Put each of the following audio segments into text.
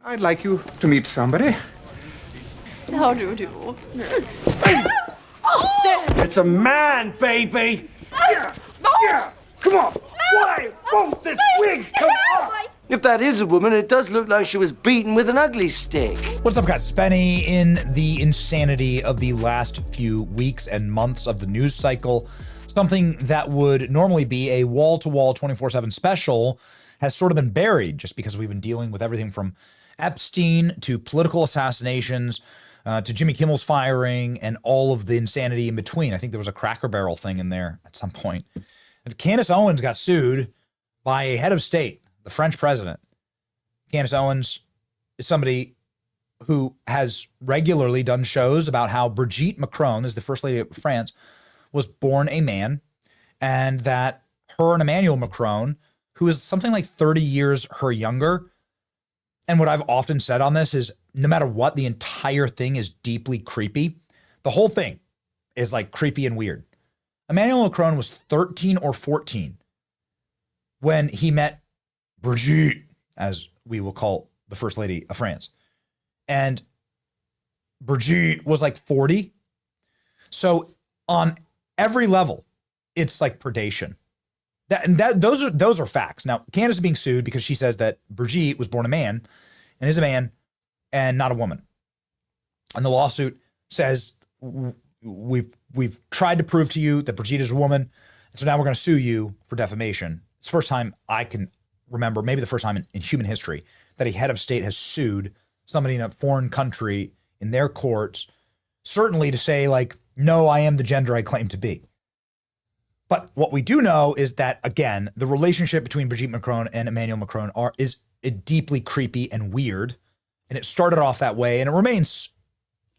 I'd like you to meet somebody. How do you do? It's a man, baby! Yeah, come on! Why won't this wig come off? If that is a woman, it does look like she was beaten with an ugly stick. What's up, guys? Spenny in the insanity of the last few weeks and months of the news cycle. Something that would normally be a wall-to-wall 24/7 special has sort of been buried just because we've been dealing with everything from Epstein to political assassinations to Jimmy Kimmel's firing and all of the insanity in between. I think there was a Cracker Barrel thing in there at some point. And Candace Owens got sued by a head of state, the French president. Candace Owens is somebody who has regularly done shows about how Brigitte Macron, is the first lady of France, was born a man, and that her and Emmanuel Macron, who is something like 30 years her younger, and what I've often said on this is no matter what, the entire thing is deeply creepy. The whole thing is like creepy and weird. Emmanuel Macron was 13 or 14 when he met Brigitte, as we will call the first lady of France. And Brigitte was like 40. So on every level, it's like predation. Those are facts. Now, Candace is being sued because she says that Brigitte was born a man and is a man and not a woman. And the lawsuit says we've tried to prove to you that Brigitte is a woman, and so now we're going to sue you for defamation. It's the first time I can remember, maybe the first time in human history, that a head of state has sued somebody in a foreign country in their courts, certainly to say like, no, I am the gender I claim to be. But what we do know is that, again, the relationship between Brigitte Macron and Emmanuel Macron is deeply creepy and weird. And it started off that way, and it remains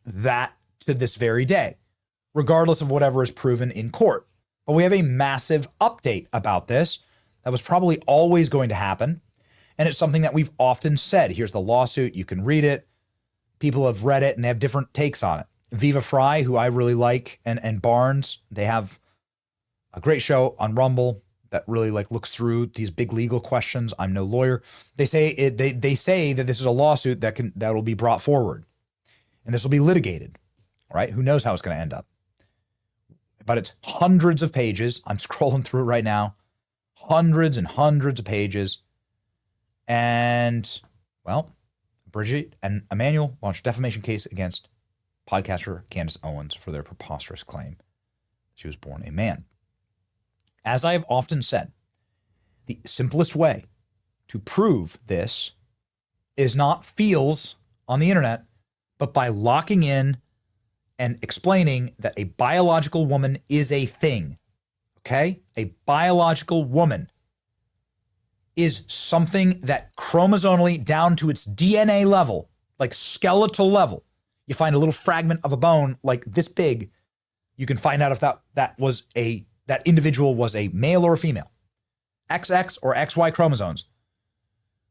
that to this very day, regardless of whatever is proven in court. But we have a massive update about this that was probably always going to happen. And it's something that we've often said. Here's the lawsuit. You can read it. People have read it, and they have different takes on it. Viva Fry, who I really like, and Barnes, they have a great show on Rumble that really like looks through these big legal questions. I'm no lawyer. They say they say that this is a lawsuit that will be brought forward, and this will be litigated. Right? Who knows how it's going to end up? But it's hundreds of pages. I'm scrolling through it right now. Hundreds and hundreds of pages. And well, Brigitte and Emmanuel launched a defamation case against podcaster Candace Owens for their preposterous claim she was born a man. As I have often said, the simplest way to prove this is not feels on the internet, but by locking in and explaining that a biological woman is a thing. Okay? A biological woman is something that chromosomally down to its DNA level, like skeletal level, you find a little fragment of a bone like this big, you can find out if that individual was a male or a female, XX or XY chromosomes.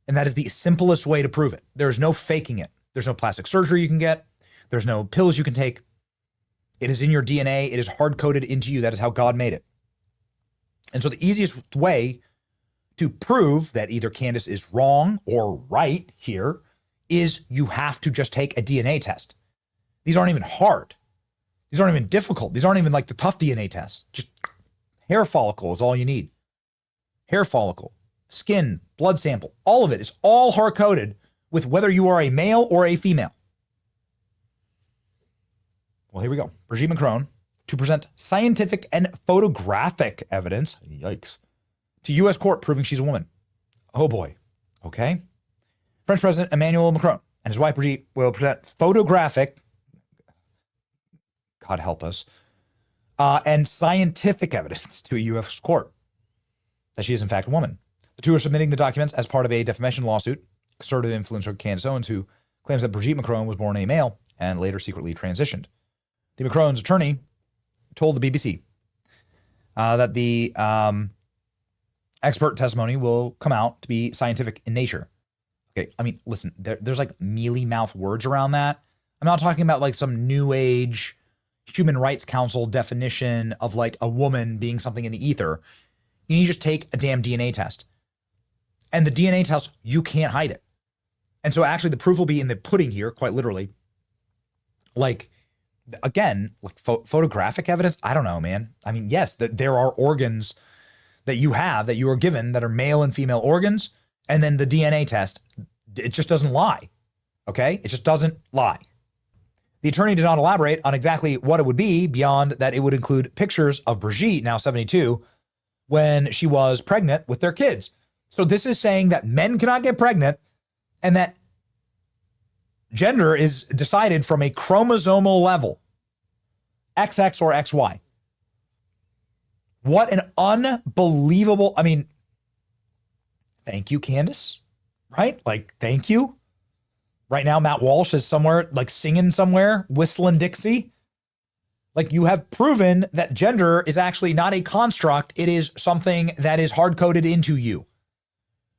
And that is the simplest way to prove it. There's no faking it. There's no plastic surgery you can get. There's no pills you can take. It is in your DNA. It is hard-coded into you. That is how God made it. And so the easiest way to prove that either Candace is wrong or right here is you have to just take a DNA test. These aren't even hard. These aren't even difficult. These aren't even like the tough DNA tests. Just hair follicle is all you need. Hair follicle, skin, blood sample, all of it is all hard-coded with whether you are a male or a female. Well, here we go. Brigitte Macron to present scientific and photographic evidence, yikes, to U.S. court proving she's a woman. Oh boy. Okay. French President Emmanuel Macron and his wife Brigitte will present photographic, God help us, and scientific evidence to a U.S. court that she is in fact a woman. The two are submitting the documents as part of a defamation lawsuit. Conservative influencer Candace Owens, who claims that Brigitte Macron was born a male and later secretly transitioned. The Macron's attorney told the BBC that the expert testimony will come out to be scientific in nature. Okay, I mean, listen, there's like mealy mouth words around that. I'm not talking about like some new age Human Rights Council definition of like a woman being something in the ether. You need to just take a damn DNA test. And the DNA test, you can't hide it. And so actually the proof will be in the pudding here, quite literally. Like, again, photographic evidence, I don't know, man. I mean, yes, there are organs that you have, that you are given, that are male and female organs, and then the DNA test, it just doesn't lie, okay? It just doesn't lie. The attorney did not elaborate on exactly what it would be beyond that it would include pictures of Brigitte, now 72, when she was pregnant with their kids. So this is saying that men cannot get pregnant and that gender is decided from a chromosomal level, XX or XY. What an unbelievable, I mean, thank you, Candace, right? Like, thank you. Right now, Matt Walsh is somewhere, like singing somewhere, whistling Dixie. Like, you have proven that gender is actually not a construct. It is something that is hard-coded into you.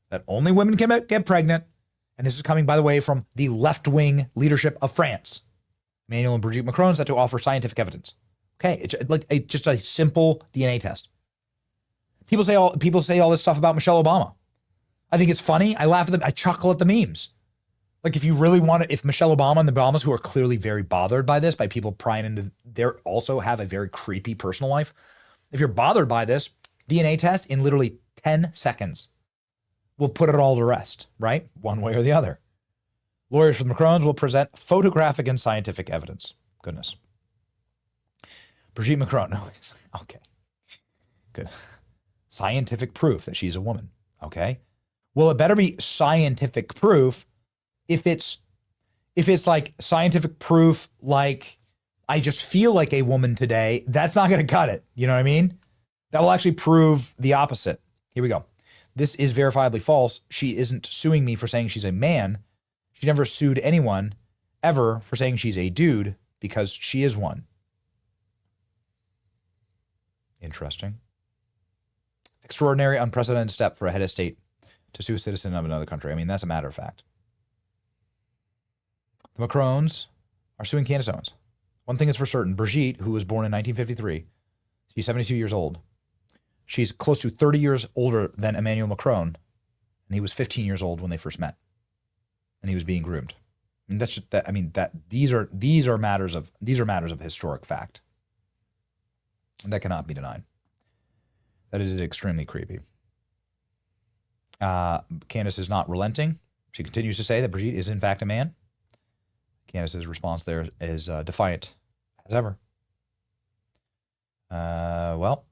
That only women can get pregnant. And this is coming, by the way, from the left-wing leadership of France. Emmanuel and Brigitte Macron set to offer scientific evidence. Okay, it's just a simple DNA test. People say all this stuff about Michelle Obama. I think it's funny. I laugh at them. I chuckle at the memes. Like, if you really want to, if Michelle Obama and the Obamas, who are clearly very bothered by this, by people prying into, they also have a very creepy personal life. If you're bothered by this, DNA test in literally 10 seconds will put it all to rest, right? One way or the other. Lawyers for the Macrons will present photographic and scientific evidence. Goodness. Brigitte Macron. No, okay. Good. Scientific proof that she's a woman. Okay. Well, it better be scientific proof. If it's like scientific proof, like I just feel like a woman today, that's not going to cut it. You know what I mean? That will actually prove the opposite. Here we go. This is verifiably false. She isn't suing me for saying she's a man. She never sued anyone ever for saying she's a dude because she is one. Interesting. Extraordinary, unprecedented step for a head of state to sue a citizen of another country. I mean, that's a matter of fact. The Macrons are suing Candace Owens. One thing is for certain. Brigitte, who was born in 1953, she's 72 years old. She's close to 30 years older than Emmanuel Macron, and he was 15 years old when they first met, and he was being groomed. And that's just that. I mean, that these are matters of historic fact, and that cannot be denied. That is extremely creepy. Candace is not relenting. She continues to say that Brigitte is in fact a man. Candace's response there is defiant as ever. Well,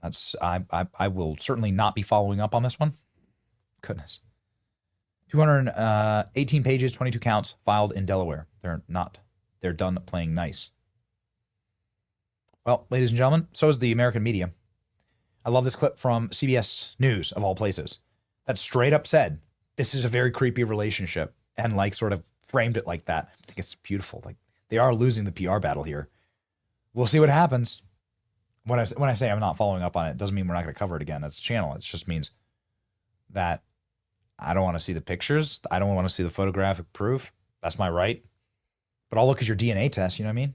that's I will certainly not be following up on this one. Goodness. 218 pages, 22 counts, filed in Delaware. They're done playing nice. Well, ladies and gentlemen, so is the American media. I love this clip from CBS News, of all places, that straight up said, this is a very creepy relationship, and like sort of framed it like that. I think it's beautiful. Like, they are losing the PR battle here. We'll see what happens. When I say I'm not following up on it doesn't mean we're not going to cover it again as a channel. It just means that I don't want to see the pictures. I don't want to see the photographic proof. That's my right. But I'll look at your DNA test. You know what I mean?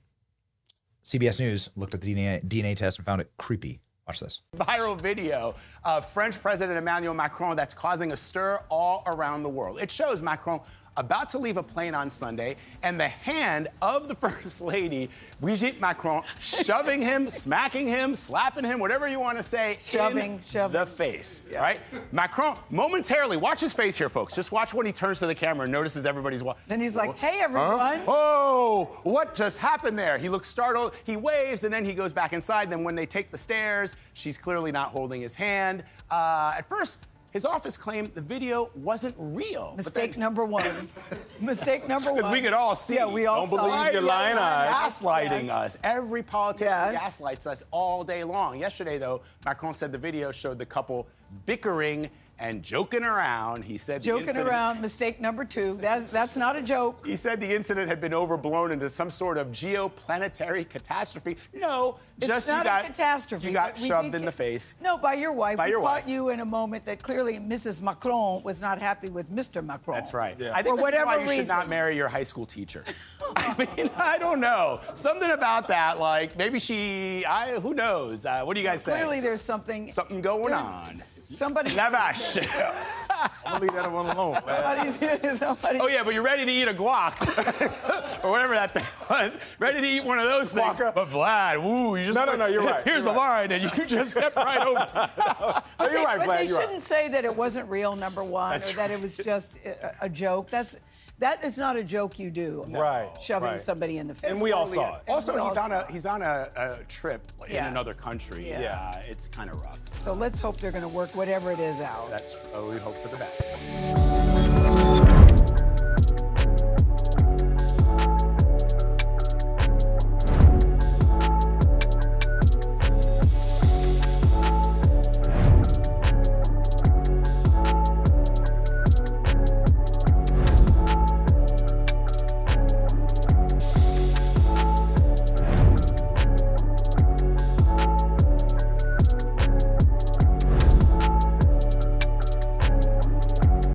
CBS News looked at the DNA test and found it creepy. Watch this. Viral video of French President Emmanuel Macron that's causing a stir all around the world. It shows Macron about to leave a plane on Sunday, and the hand of the First Lady, Brigitte Macron, shoving him, smacking him, slapping him, whatever you want to say, shoving the face, right? Macron, momentarily, watch his face here, folks. Just watch when he turns to the camera and notices everybody's watching. Then he's like, hey, everyone. Huh? Oh, what just happened there? He looks startled, he waves, and then he goes back inside. Then when they take the stairs, she's clearly not holding his hand. At first, his office claimed the video wasn't real. Mistake number one. Mistake number one. Because we could all see. Yeah, we all Don't saw. believe your lying eyes. Yes. Gaslighting us. Every politician Yes. gaslights us all day long. Yesterday, though, Macron said the video showed the couple bickering and joking around. He said Joking around, mistake number two. That's not a joke. He said the incident had been overblown into some sort of geoplanetary catastrophe. No, It's just not you a got catastrophe. You got but we shoved did in the get- face. No, by your wife. By your we wife. caught you in a moment that clearly Mrs. Macron was not happy with Mr. Macron. That's right. Yeah. I think For this is why whatever you should reason. not marry your high school teacher. I mean, I don't know. Something about that, like maybe who knows? What do you guys say? Clearly there's something. Something going on. Somebody. Lavash. I'm gonna leave that one alone, man. Oh yeah, but you're ready to eat a guac or whatever that thing was. Ready to eat one of those things. But Vlad, woo, you just No, you're right. Here's a line, and you just stepped right over. No, you're right, But Vlad. they You're shouldn't say that it wasn't real, number one, or that it was just a joke. That is not a joke you do. Right. Shoving right. somebody in the face. And we all saw it. Also, he's on a trip in Yeah. another country. Yeah. It's kind of rough. So let's hope they're going to work whatever it is out. We hope for the best.